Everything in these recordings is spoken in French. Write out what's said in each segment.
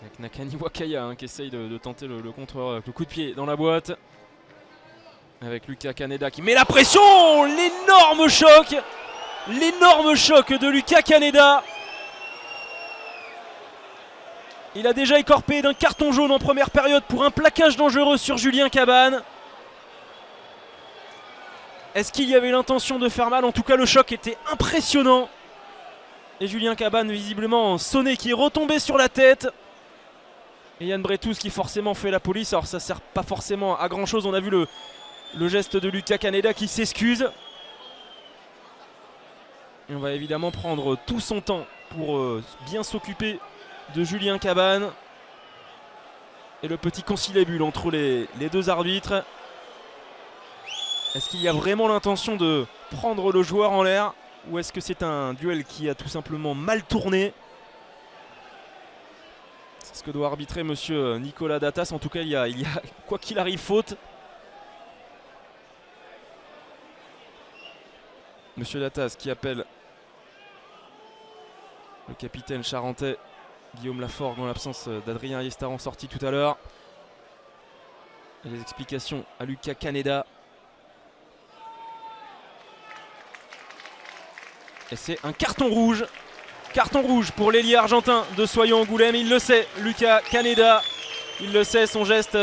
Avec Nakani Wakaya qui essaye de tenter le contreur avec le coup de pied dans la boîte. Avec Lucas Kaneda qui met la pression. L'énorme choc de Lucas Kaneda. Il a déjà écorpé d'un carton jaune en première période pour un plaquage dangereux sur Julien Cabane. Est-ce qu'il y avait l'intention de faire mal? En tout cas, le choc était impressionnant. Et Julien Cabane, visiblement sonné, qui est retombé sur la tête. Et Yann Bretous qui forcément fait la police. Alors ça sert pas forcément à grand chose. On a vu le geste de Lucas Kaneda qui s'excuse. Et on va évidemment prendre tout son temps pour bien s'occuper de Julien Cabane. Et le petit conciliabule entre les deux arbitres. Est-ce qu'il y a vraiment l'intention de prendre le joueur en l'air? Ou est-ce que c'est un duel qui a tout simplement mal tourné? C'est ce que doit arbitrer monsieur Nicolas Datas. En tout cas, il y a quoi qu'il arrive faute. Monsieur Datas qui appelle le capitaine charentais Guillaume Laforgue en l'absence d'Adrien Ayestaran sorti tout à l'heure. Et les explications à Lucas Kaneda. Et c'est un carton rouge. Carton rouge pour l'ailier argentin de Soyo-Angoulême. Il le sait, Lucas Kaneda. Il le sait, son geste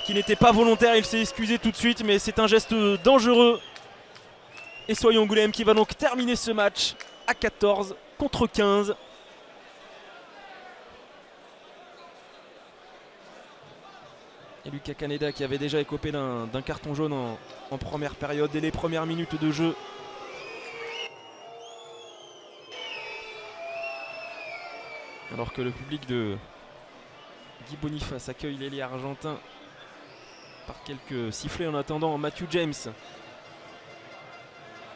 qui n'était pas volontaire. Il s'est excusé tout de suite, mais c'est un geste dangereux. Et Soyo-Angoulême qui va donc terminer ce match à 14 contre 15. Et Lucas Kaneda qui avait déjà écopé d'un carton jaune en première période dès les premières minutes de jeu. Alors que le public de Guy Boniface accueille l'ailier argentin par quelques sifflets en attendant. Matthew James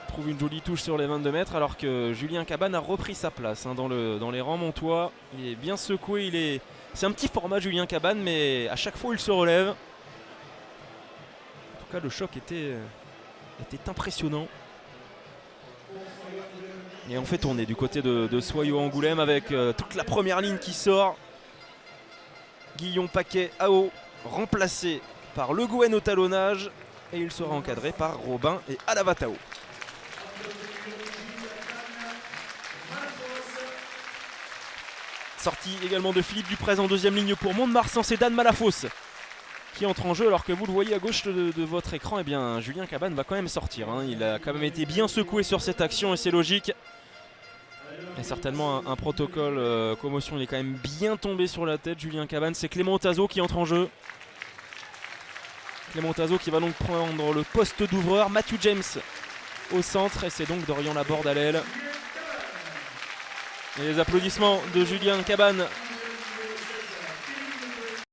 trouve une jolie touche sur les 22 mètres alors que Julien Cabane a repris sa place dans les rangs montois. Il est bien secoué, c'est un petit format Julien Cabane, mais à chaque fois il se relève. En tout cas le choc était impressionnant. Et on fait tourner du côté de Soyo-Angoulême avec toute la première ligne qui sort. Guillaume Paquet-Ao remplacé par Le Gouen au talonnage. Et il sera encadré par Robin et Alavatao. Sortie également de Philippe Duprez en deuxième ligne pour Mont-de-Marsan. C'est Dan Malafosse qui entre en jeu alors que vous le voyez à gauche de votre écran. Eh bien Julien Cabane va quand même sortir. Il a quand même été bien secoué sur cette action et c'est logique. Il y a certainement un protocole commotion. Il est quand même bien tombé sur la tête Julien Cabane. C'est Clément Tazo qui entre en jeu. Clément Tazo qui va donc prendre le poste d'ouvreur. Matthew James au centre et c'est donc Dorian Laborde à l'aile. Et les applaudissements de Julien Cabane